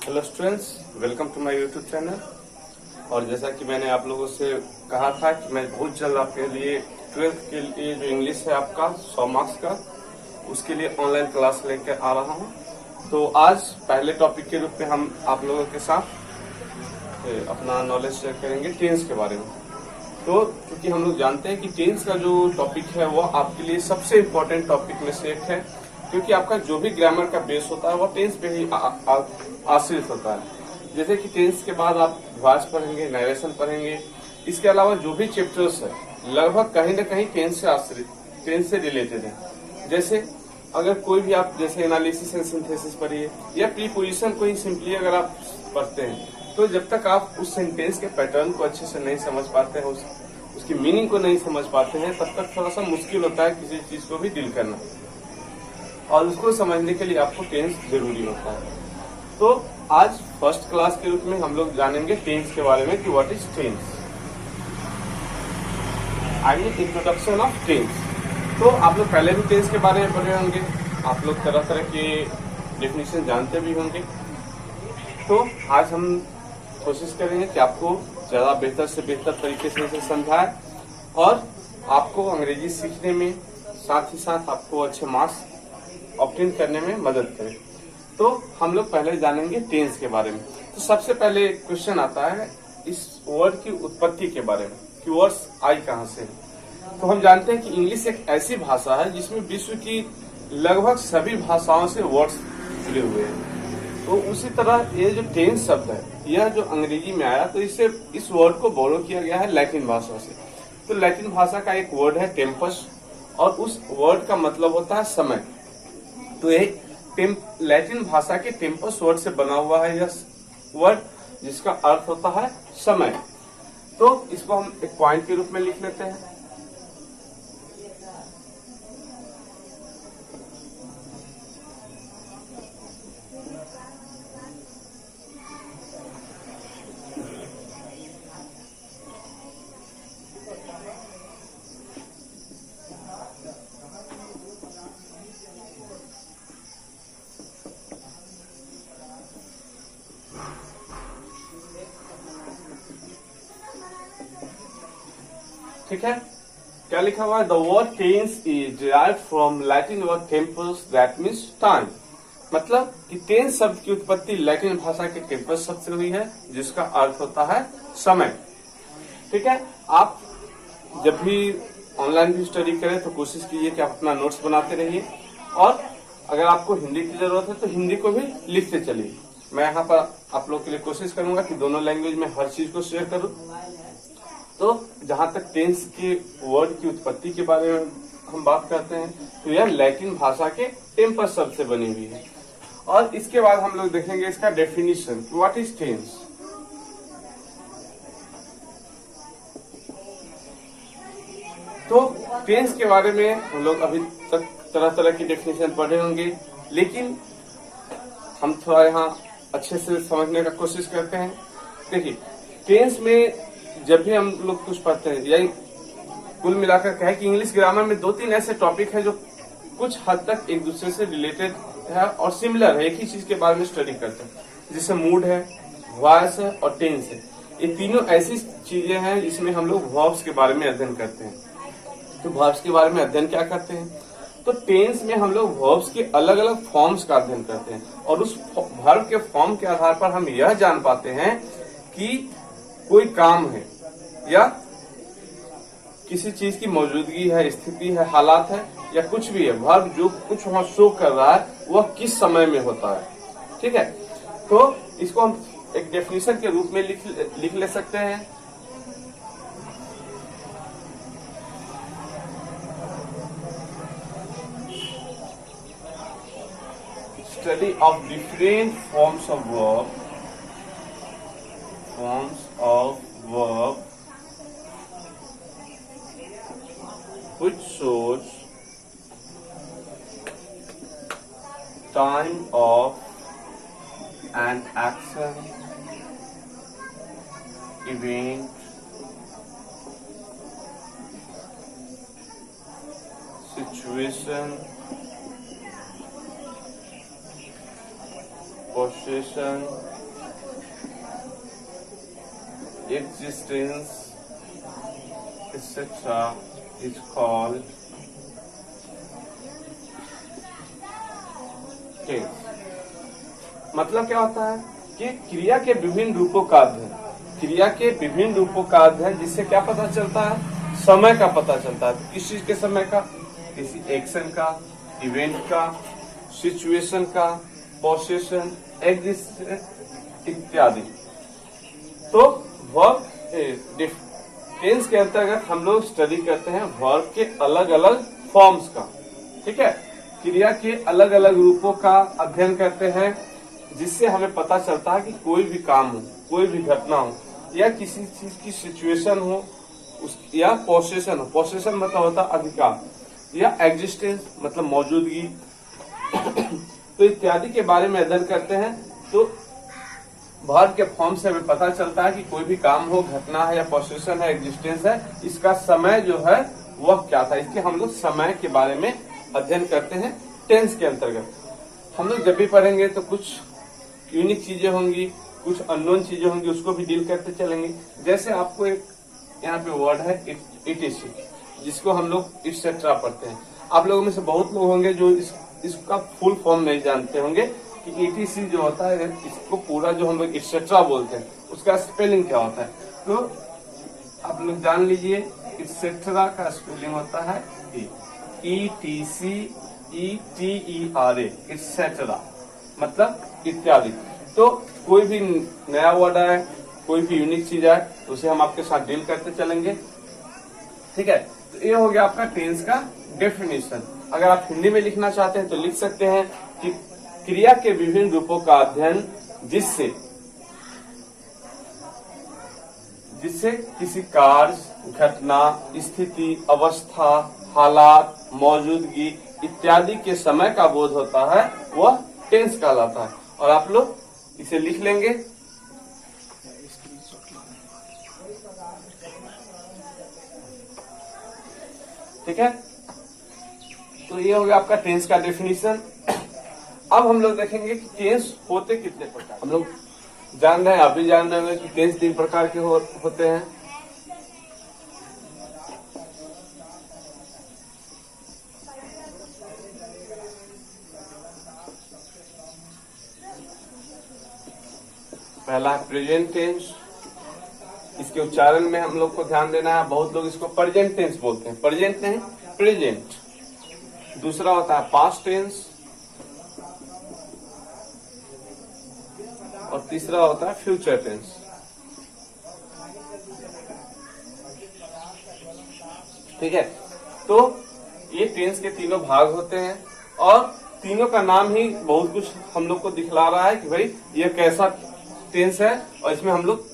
Hello students, welcome to my YouTube channel. और जैसा कि मैंने आप लोगों से कहा था कि मैं बहुत जल्द आपके लिए 12th के लिए जो इंग्लिश है आपका 100 मार्क्स का, उसके लिए ऑनलाइन क्लास लेकर आ रहा हूं। तो आज पहले टॉपिक के रूप में हम आप लोगों के साथ अपना नॉलेज शेयर करेंगे टेंस के बारे में। तो क्योंकि हम लोग जानते हैं कि टेंस का जो टॉपिक है वो आपके लिए सबसे इम्पोर्टेंट टॉपिक में से एक है, क्योंकि आपका जो भी ग्रामर का बेस होता है वो टेंस पे ही आश्रित होता है। जैसे कि टेंस के बाद आप वॉइस पढ़ेंगे, नरेशन पढ़ेंगे, इसके अलावा जो भी चैप्टर्स है लगभग कहीं न कहीं टेंस से आश्रित, टेंस से रिलेटेड है। जैसे अगर कोई भी आप जैसे एनालिसिस एंड सिंथेसिस पढ़िए या प्रीपोजिशन को ही सिंपली अगर आप पढ़ते हैं, तो जब तक आप उस सेंटेंस के पैटर्न को अच्छे से नहीं समझ पाते हैं, उसकी मीनिंग को नहीं समझ पाते हैं, तब तक थोड़ा सा मुश्किल होता है किसी चीज को भी डील करना। और उसको समझने के लिए आपको टेंस जरूरी होता है। तो आज फर्स्ट क्लास के रूप में हम लोग जानेंगे टेंस के बारे में कि what is tense. I mean introduction of tense. तो आप लोग पहले भी टेंस के बारे में पढ़े होंगे, आप लोग तरह तरह के डेफिनेशन जानते भी होंगे। तो आज हम कोशिश करेंगे कि आपको ज्यादा बेहतर से बेहतर तरीके से इसे समझाए और आपको अंग्रेजी सीखने में साथ ही साथ आपको अच्छे मार्क्स ऑब्टेन करने में मदद करें। तो हम लोग पहले जानेंगे टेंस के बारे में। तो सबसे पहले क्वेश्चन आता है इस वर्ड की उत्पत्ति के बारे में कि वर्ड्स आई कहां से है। तो हम जानते हैं कि इंग्लिश एक ऐसी भाषा है जिसमें विश्व की लगभग सभी भाषाओं से वर्ड्स जुड़े हुए हैं। तो उसी तरह ये जो टेंस शब्द है यह जो अंग्रेजी में आया, तो इसे इस वर्ड को बोरो किया गया है लैटिन भाषा से। तो लैटिन भाषा का एक वर्ड है टेम्पस, और उस वर्ड का मतलब होता है समय। तो एक लैटिन भाषा के टेम्पस वर्ड से बना हुआ है यह वर्ड, जिसका अर्थ होता है समय। तो इसको हम एक पॉइंट के रूप में लिख लेते हैं। ठीक है, क्या लिखा हुआ है? The word tense is derived from Latin word tempus that means time. मतलब कि टेंस शब्द की उत्पत्ति लैटिन भाषा के टेम्पस शब्द से हुई है, जिसका अर्थ होता है समय। ठीक है, आप जब भी ऑनलाइन भी स्टडी करें तो कोशिश कीजिए कि आप अपना नोट्स बनाते रहिए, और अगर आपको हिंदी की जरूरत है तो हिंदी को भी लिखते चलिए। मैं यहाँ पर आप लोग के लिए कोशिश करूंगा कि दोनों लैंग्वेज में हर चीज को शेयर करूं। तो जहां तक टेंस के वर्ड की उत्पत्ति के बारे में हम बात करते हैं, तो यह लैटिन भाषा के टेम्पस शब्द से बनी हुई है। और इसके बाद हम लोग देखेंगे इसका डेफिनेशन, व्हाट इज टेंस। तो टेंस के बारे में हम लोग अभी तक तरह तरह की डेफिनेशन पढ़े होंगे, लेकिन हम थोड़ा यहाँ अच्छे से समझने का कोशिश करते हैं। देखिए, टेंस में जब भी हम लोग कुछ पढ़ते हैं, यही कुल मिलाकर कहे कि इंग्लिश ग्रामर में दो तीन ऐसे टॉपिक है जो कुछ हद तक एक दूसरे से रिलेटेड है और सिमिलर है, एक ही चीज के बारे में स्टडी करते हैं, जिससे मूड है, वॉइस है और टेंस है। ये तीनों ऐसी चीजें हैं जिसमें हम लोग वर्ब्स के बारे में अध्ययन करते हैं। तो वर्ब्स के बारे में अध्ययन क्या करते हैं? तो टेंस में हम लोग वर्ब्स के अलग अलग फॉर्म्स का अध्ययन करते हैं, और उस वर्ब के फॉर्म के आधार पर हम यह जान पाते हैं कि कोई काम है या किसी चीज की मौजूदगी है, स्थिति है, हालात है, या कुछ भी है, वर्ब जो कुछ वहां शो कर रहा है वह किस समय में होता है। ठीक है, तो इसको हम एक डेफिनेशन के रूप में लिख ले सकते हैं। Study of different forms of verb which shows time of an action, event, situation, possession, existence etc. is called tense। मतलब क्या होता है कि क्रिया के विभिन्न रूपों का अध्ययन, क्रिया के विभिन्न रूपों का अध्ययन, जिससे क्या पता चलता है, समय का पता चलता है। किस चीज के समय का, किसी एक्शन का, इवेंट का, सिचुएशन का, पोजीशन, एग्जिस्टेंस इत्यादि। तो वर्ब टेंस के अंतर्गत हम लोग स्टडी करते हैं वर्ब के अलग अलग फॉर्म्स का, ठीक है, क्रिया के अलग अलग रूपों का अध्ययन करते हैं, जिससे हमें पता चलता है कि कोई भी काम हो, कोई भी घटना हो, या किसी चीज की सिचुएशन हो, या पोसेशन हो, पोसेशन मतलब होता है अधिकार, या एग्जिस्टेंस मतलब मौजूदगी तो इत्यादि के बारे में अध्ययन करते हैं। तो वर्ब के फॉर्म से हमें पता चलता है कि कोई भी काम हो, घटना है, या पोसेशन है, एग्जिस्टेंस है, इसका समय जो है वह क्या था, इसके हम लोग समय के बारे में अध्ययन करते हैं टेंस के अंतर्गत। हम लोग जब भी पढ़ेंगे तो कुछ यूनिक चीजें होंगी, कुछ अननोन चीजें होंगी, उसको भी डील करते चलेंगे। जैसे आपको एक यहाँ पे वर्ड है इटीसी, जिसको हम लोग इटसेट्रा पढ़ते हैं। आप लोगों में से बहुत लोग होंगे जो इसका फुल फॉर्म नहीं जानते होंगे कि ईटीसी जो होता है, इसको पूरा जो हम लोग इटसेट्रा बोलते हैं, उसका स्पेलिंग क्या होता है। तो आप लोग जान लीजिए, इटसेट्रा का स्पेलिंग होता है ETCETERA, इटसेट्रा मतलब इत्यादि। तो कोई भी नया वर्ड है, कोई भी यूनिक चीज है, तो उसे हम आपके साथ डील करते चलेंगे, ठीक है। तो ये हो गया आपका टेंस का डेफिनेशन। अगर आप हिंदी में लिखना चाहते हैं तो लिख सकते हैं कि क्रिया के विभिन्न रूपों का अध्ययन, जिससे किसी कार्य, घटना, स्थिति, अवस्था, हालात, मौजूदगी इत्यादि के समय का बोध होता है, वह टेंस कहलाता है। और आप लोग इसे लिख लेंगे। ठीक है, तो ये हो गया आपका टेंस का डेफिनेशन। अब हम लोग देखेंगे कि टेंस होते कितने प्रकार। हम लोग जान रहे हैं, आप भी जान रहे हैं कि टेंस 3 प्रकार के होते हैं। पहला है प्रेजेंट टेंस। इसके उच्चारण में हम लोग को ध्यान देना है, बहुत लोग इसको प्रेजेंट टेंस बोलते हैं, प्रेजेंट नहीं प्रेजेंट। दूसरा होता है पास्ट टेंस, और तीसरा होता है फ्यूचर टेंस। ठीक है, तो ये टेंस के तीनों भाग होते हैं, और तीनों का नाम ही बहुत कुछ हम लोग को दिखला रहा है कि भाई ये कैसा टेंस है, और इसमें हम लोग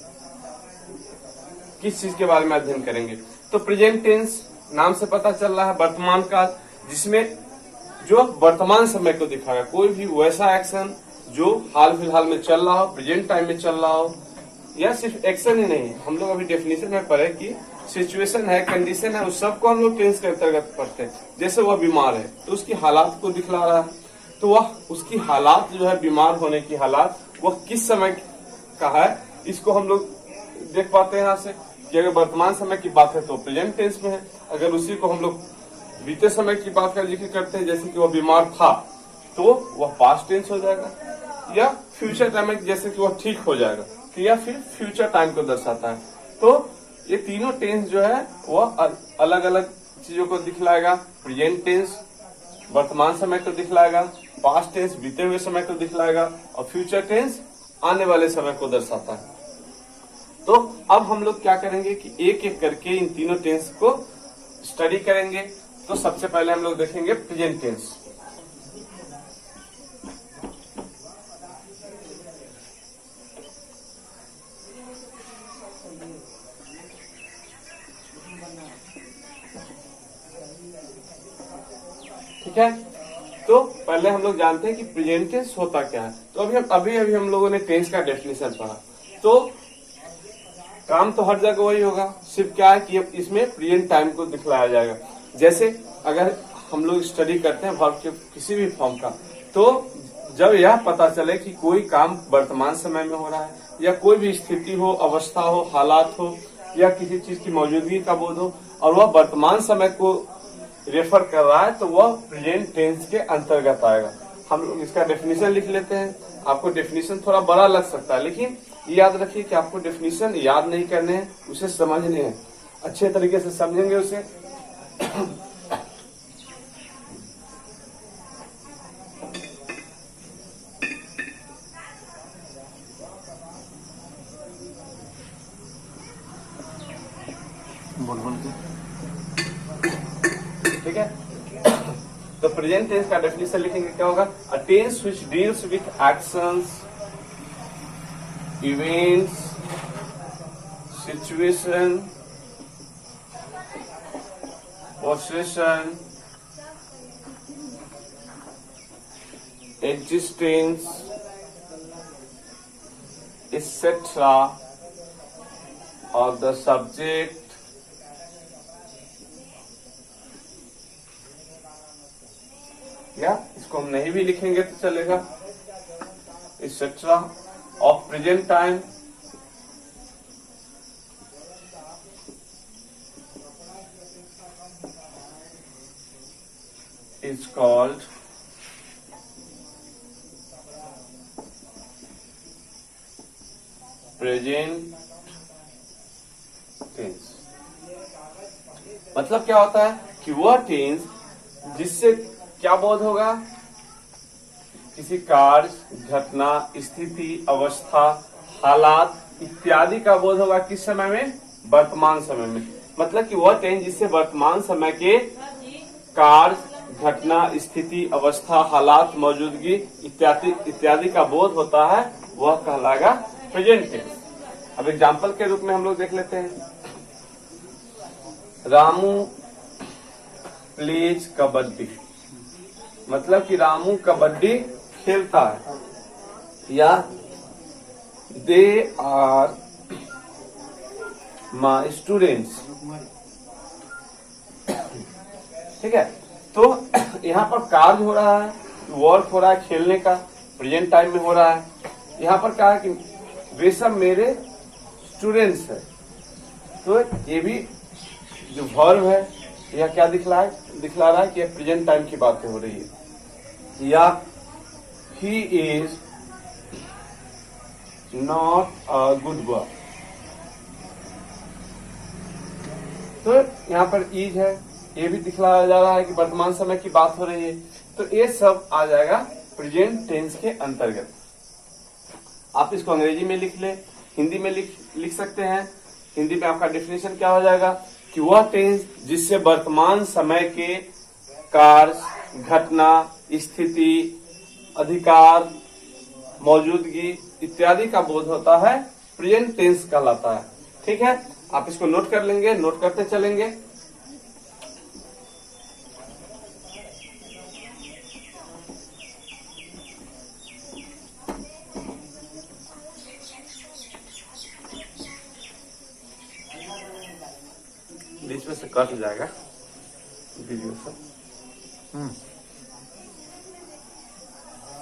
किस चीज के बारे में अध्ययन करेंगे। तो प्रेजेंट टेंस नाम से पता चल रहा है वर्तमान काल, जिसमें जो वर्तमान समय को दिखाएगा, कोई भी वैसा एक्शन जो हाल फिलहाल में चल रहा हो, प्रेजेंट टाइम में चल रहा हो, या सिर्फ एक्शन ही नहीं, हम लोग अभी डेफिनेशन में पढ़े कि सिचुएशन है, कंडीशन है, उस सबको हम लोग टेंस के अंतर्गत पढ़ते हैं। जैसे वह बीमार है तो उसकी हालात को दिखला रहा है, तो वह उसकी हालात जो है, बीमार होने की हालात, वह किस समय का है, इसको हम लोग देख पाते हैं यहाँ से कि अगर वर्तमान समय की बात है तो प्रेजेंट टेंस में है। अगर उसी को हम लोग बीते समय की बात का जिक्र करते हैं, जैसे कि वह बीमार था, तो वह पास्ट टेंस हो जाएगा, या फ्यूचर टाइम में जैसे कि वह ठीक हो जाएगा, या फिर फ्यूचर टाइम को दर्शाता है। तो ये तीनों टेंस जो है वह अलग अलग चीजों को दिखलाएगा। प्रेजेंट टेंस वर्तमान समय को दिखलाएगा, पास्ट टेंस बीते हुए समय को दिखलाएगा, और फ्यूचर टेंस आने वाले समय को दर्शाता है। तो अब हम लोग क्या करेंगे कि एक एक करके इन तीनों टेंस को स्टडी करेंगे। तो सबसे पहले हम लोग देखेंगे प्रेजेंट टेंस। ठीक है, तो पहले हम लोग जानते हैं कि प्रेजेंट टेंस होता क्या है। तो अभी हम लोगों ने टेंस का डेफिनेशन पढ़ा। तो काम तो हर जगह वही होगा, सिर्फ क्या है कि इसमें प्रेजेंट टाइम को दिखलाया जाएगा। जैसे अगर हम लोग स्टडी करते हैं वर्ब के किसी भी फॉर्म का, तो जब यह पता चले कि कोई काम वर्तमान समय में हो रहा है या कोई भी स्थिति हो, अवस्था हो, हालात हो या किसी चीज की मौजूदगी का बोध हो और वह वर्तमान समय को रेफर कर रहा है तो वह प्रेजेंट टेंस के अंतर्गत आएगा। हम लोग इसका डेफिनेशन लिख लेते हैं। आपको डेफिनेशन थोड़ा बड़ा लग सकता है, लेकिन याद रखिए कि आपको डेफिनेशन याद नहीं करने हैं, उसे समझने हैं। अच्छे तरीके से समझेंगे उसे ठीक है। तो प्रेजेंट टेंस का डेफिनेशन लिखेंगे, क्या होगा? A tense which deals with actions, events, situation, position, existence, etc. of the subject या इसको हम नहीं भी लिखेंगे तो चलेगा, etc. of present time is called present tense. मतलब क्या होता है कि वह टेंस जिससे क्या बोध होगा? किसी कार्य, घटना, स्थिति, अवस्था, हालात इत्यादि का बोध होगा। किस समय में? वर्तमान समय में। मतलब कि वह टेंस जिससे वर्तमान समय के कार्य, घटना, स्थिति, अवस्था, हालात, मौजूदगी इत्यादि का बोध होता है, वह कहलाएगा प्रेजेंट टेंस। अब एग्जाम्पल के रूप में हम लोग देख लेते हैं। रामू प्लेज कबड्डी, मतलब कि रामू कबड्डी खेलता है, या दे आर माय स्टूडेंट्स। ठीक है, तो यहाँ पर कार्य हो रहा है, वर्क हो रहा है खेलने का, प्रेजेंट टाइम में हो रहा है। यहाँ पर क्या है कि वे सब मेरे स्टूडेंट्स है, तो ये भी जो वर्ब है यह क्या दिखला रहा है कि प्रेजेंट टाइम की बातें हो रही है। या he is not a good boy, तो यहाँ पर इज है, ये भी दिखलाया जा रहा है कि वर्तमान समय की बात हो रही है। तो ये सब आ जाएगा प्रेजेंट टेंस के अंतर्गत। आप इसको अंग्रेजी में लिख ले, हिंदी में लिख सकते हैं। हिंदी में आपका डेफिनेशन क्या हो जाएगा कि वह टेंस जिससे वर्तमान समय के कार्य, घटना, स्थिति, अधिकार, मौजूदगी इत्यादि का बोध होता है, प्रेजेंट टेंस कहलाता है। ठीक है, आप इसको नोट कर लेंगे, नोट करते चलेंगे। बीच में से कट जाएगा वीडियो से,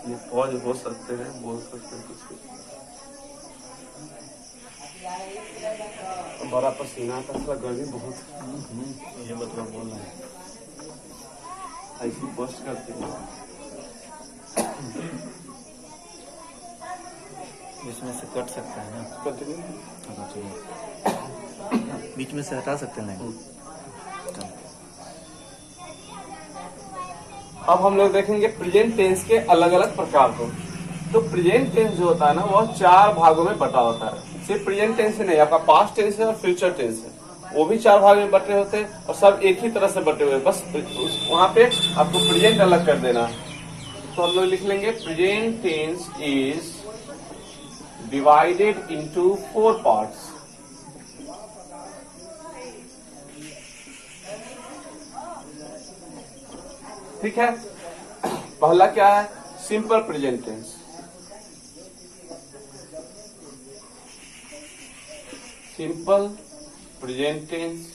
ये पॉज हो सकते हैं, बोल सकते हैं कुछ। बड़ा पसीना आता है, गर्मी बहुत। ये मतलब बोल रहे हैं ऐसी पोस्ट करते हैं। इसमें से कट सकता है ना? कंटिन्यू बीच में से हटा सकते हैं। अब हम लोग देखेंगे प्रेजेंट टेंस के अलग अलग प्रकार को। तो प्रेजेंट टेंस जो होता है ना, वह 4 भागों में बटा होता है। सिर्फ प्रेजेंट टेंस ही नहीं, आपका पास्ट टेंस है और फ्यूचर टेंस है, वो भी 4 भाग में बटे होते हैं और सब एक ही तरह से बटे हुए, बस वहां पे आपको प्रेजेंट अलग कर देना। तो हम लोग लिख लेंगे present tense is divided into 4 parts. ठीक है, पहला क्या है? Simple present tense. Simple present tense.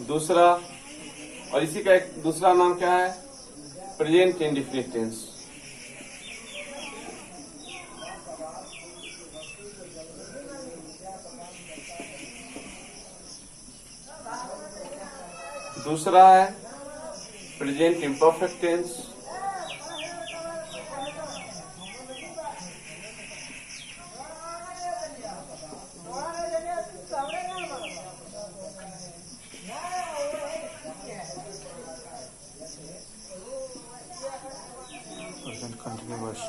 दूसरा, और इसी का एक दूसरा नाम क्या है? Present indefinite tense. दूसरा है present imperfect tense, present continuous,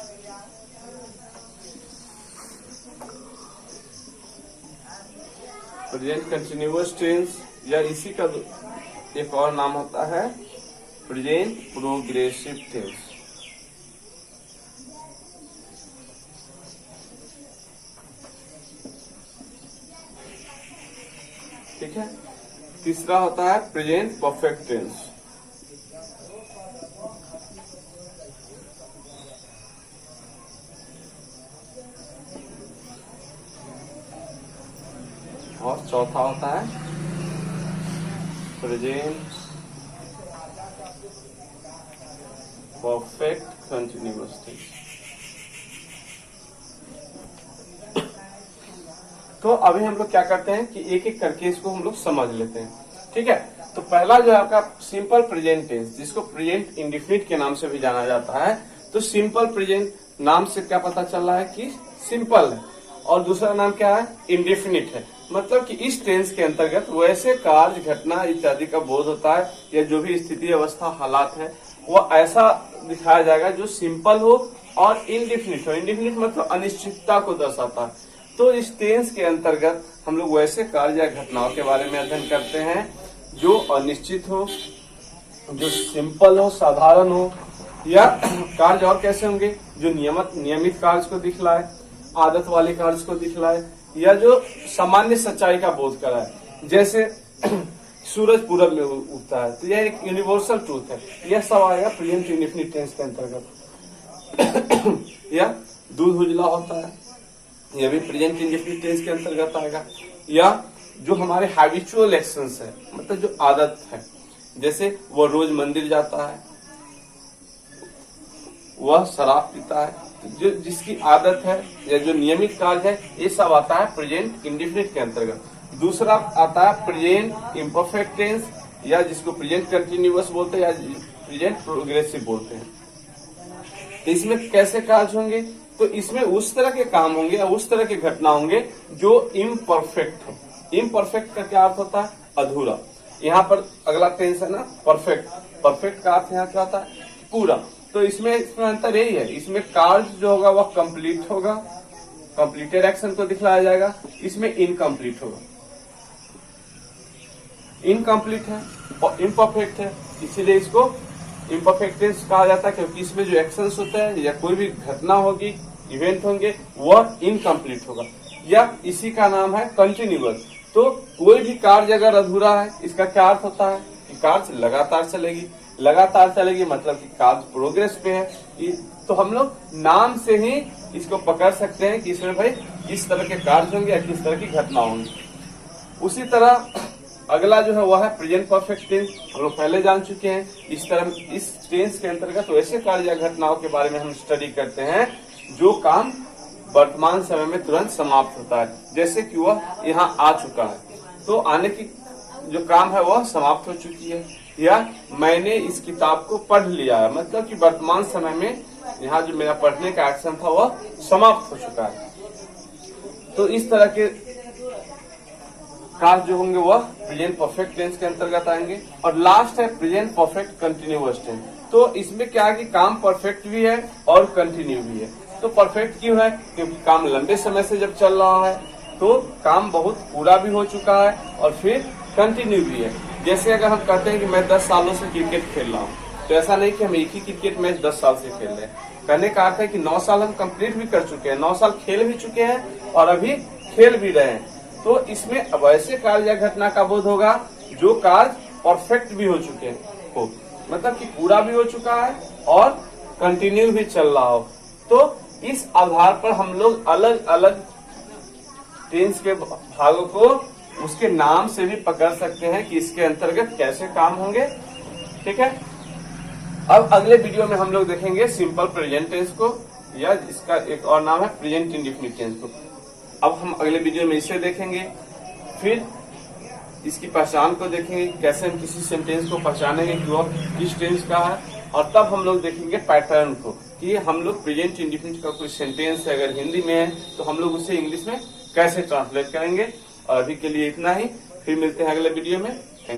present continuous tense, या इसी का एक और नाम होता है प्रेजेंट प्रोग्रेसिव टेंस। ठीक है। तीसरा होता है प्रेजेंट परफेक्ट टेंस। और चौथा होता है प्रेजेंट परफेक्ट कंटिन्यूअस टेंस। तो अभी हम लोग क्या करते हैं कि एक एक करके इसको हम लोग समझ लेते हैं। ठीक है। तो पहला जो है आपका सिंपल प्रेजेंट टेंस, जिसको प्रेजेंट इंडेफिनिट के नाम से भी जाना जाता है। तो सिंपल प्रेजेंट नाम से क्या पता चल रहा है कि सिंपल है, और दूसरा नाम क्या है, इंडेफिनिट है। मतलब कि इस टेंस के अंतर्गत वैसे कार्य, घटना इत्यादि का बोध होता है, या जो भी स्थिति, अवस्था, हालात है, वो ऐसा दिखाया जाएगा जो सिंपल हो और इंडेफिनिट हो। इंडेफिनिट मतलब अनिश्चितता को दर्शाता है। तो इस टेंस के अंतर्गत हम लोग वैसे कार्य या घटनाओं के बारे में अध्ययन करते हैं जो अनिश्चित हो, जो सिंपल हो, साधारण हो, या कार्य और कैसे होंगे जो नियमित कार्य को दिखलाए, आदत वाले कार्य को दिखलाए, या जो सामान्य सच्चाई का बोध कराए। जैसे सूरज पूरब में उगता है, तो यह एक यूनिवर्सल ट्रूथ है। यह सब आएगा प्रेजेंट इंडेफिनिट टेंस के अंतर्गत। या दूध उजला होता है, यह भी प्रेजेंट इंडेफिनिट टेंस के अंतर्गत आएगा। या जो हमारे हैबिचुअल एक्शंस है, मतलब जो आदत है, जैसे वो रोज मंदिर जाता है, वह शराब पीता है, जो जिसकी आदत है या जो नियमित कार्य है, ये सब आता है प्रेजेंट इंडेफिनिट के अंतर्गत। दूसरा आता है प्रेजेंट इम्परफेक्ट टेंस, या जिसको प्रेजेंट कंटिन्यूअस बोलते हैं, या प्रेजेंट प्रोग्रेसिव बोलते हैं। तो इसमें कैसे कार्य होंगे, तो इसमें उस तरह के काम होंगे या उस तरह के घटना होंगे जो इम्परफेक्ट हो। इम्परफेक्ट का क्या अर्थ होता है, अधूरा। यहाँ पर अगला टेंस है ना परफेक्ट, परफेक्ट का अर्थ यहाँ क्या होता है, पूरा। तो इसमें अंतर यही है, इसमें कार्य जो होगा वह कंप्लीट होगा, कंप्लीटेड एक्शन को दिखलाया जाएगा। इसमें इनकम्प्लीट होगा, इनकम्प्लीट है और इम्परफेक्ट है, इसीलिए इसको इम्परफेक्ट टेंस कहा जाता है, क्योंकि इसमें जो एक्शंस होते हैं या कोई भी घटना होगी, इवेंट होंगे, वह इनकम्प्लीट होगा। या इसी का नाम है कंटिन्यूअस। तो कोई भी कार्य अगर अधूरा है, इसका क्या अर्थ होता है कि कार्य लगातार चलेगी। लगातार चलेगी मतलब कि कार्य प्रोग्रेस पे है। तो हम लोग नाम से ही इसको पकड़ सकते हैं कि इसमें भाई किस तरह के कार्य होंगे या किस तरह की घटना होंगी। उसी तरह अगला जो है वह है प्रेजेंट परफेक्ट टेंस। हम लोग पहले जान चुके हैं। इस टेंस के अंतर्गत वैसे कार्य या घटनाओं के बारे में हम स्टडी करते हैं जो काम वर्तमान समय में तुरंत समाप्त होता है। जैसे कि वह यहाँ आ चुका है, तो आने की जो काम है वह समाप्त हो चुकी है, या मैंने इस किताब को पढ़ लिया है, मतलब कि वर्तमान समय में यहाँ जो मेरा पढ़ने का एक्शन था वह समाप्त हो चुका है। तो इस तरह के कार्य जो होंगे वह प्रेजेंट परफेक्ट टेंस के अंतर्गत आएंगे। और लास्ट है प्रेजेंट परफेक्ट कंटिन्यूअस टेंस। तो इसमें क्या है कि काम परफेक्ट भी है और कंटिन्यू भी है। तो परफेक्ट क्यों है, क्योंकि काम लंबे समय से जब चल रहा है तो काम बहुत पूरा भी हो चुका है और फिर कंटिन्यू भी है। जैसे अगर हम कहते हैं कि मैं 10 सालों से क्रिकेट खेल रहा हूँ, तो ऐसा नहीं कि हम एक ही क्रिकेट मैच 10 साल से खेल रहे हैं। कहने का अर्थ है कि 9 साल हम कंप्लीट भी कर चुके हैं, 9 साल खेल भी चुके हैं और अभी खेल भी रहे हैं। तो इसमें अब ऐसे कार्य या घटना का बोध होगा जो कार्य परफेक्ट भी हो चुके हो, मतलब कि पूरा भी हो चुका है और कंटिन्यू भी चल रहा हो। तो इस आधार पर हम लोग अलग अलग टेंस के भागों को उसके नाम से भी पकड़ सकते हैं कि इसके अंतर्गत कैसे काम होंगे। ठीक है। अब अगले वीडियो में हम लोग देखेंगे सिंपल प्रेजेंट टेंस को, या इसका एक और नाम है प्रेजेंट इंडेफिनिट टेंस को। अब हम अगले वीडियो में इसे देखेंगे। फिर इसकी पहचान को देखेंगे, कैसे हम किसी सेंटेंस को पहचानेंगे कि वह किस टेंस का है, और तब हम लोग देखेंगे पैटर्न को कि हम लोग प्रेजेंट इंडिफिनिट का कोई सेंटेंस है अगर हिंदी में है तो हम लोग उसे इंग्लिश में कैसे ट्रांसलेट करेंगे। और अभी के लिए इतना ही, फिर मिलते हैं अगले वीडियो में।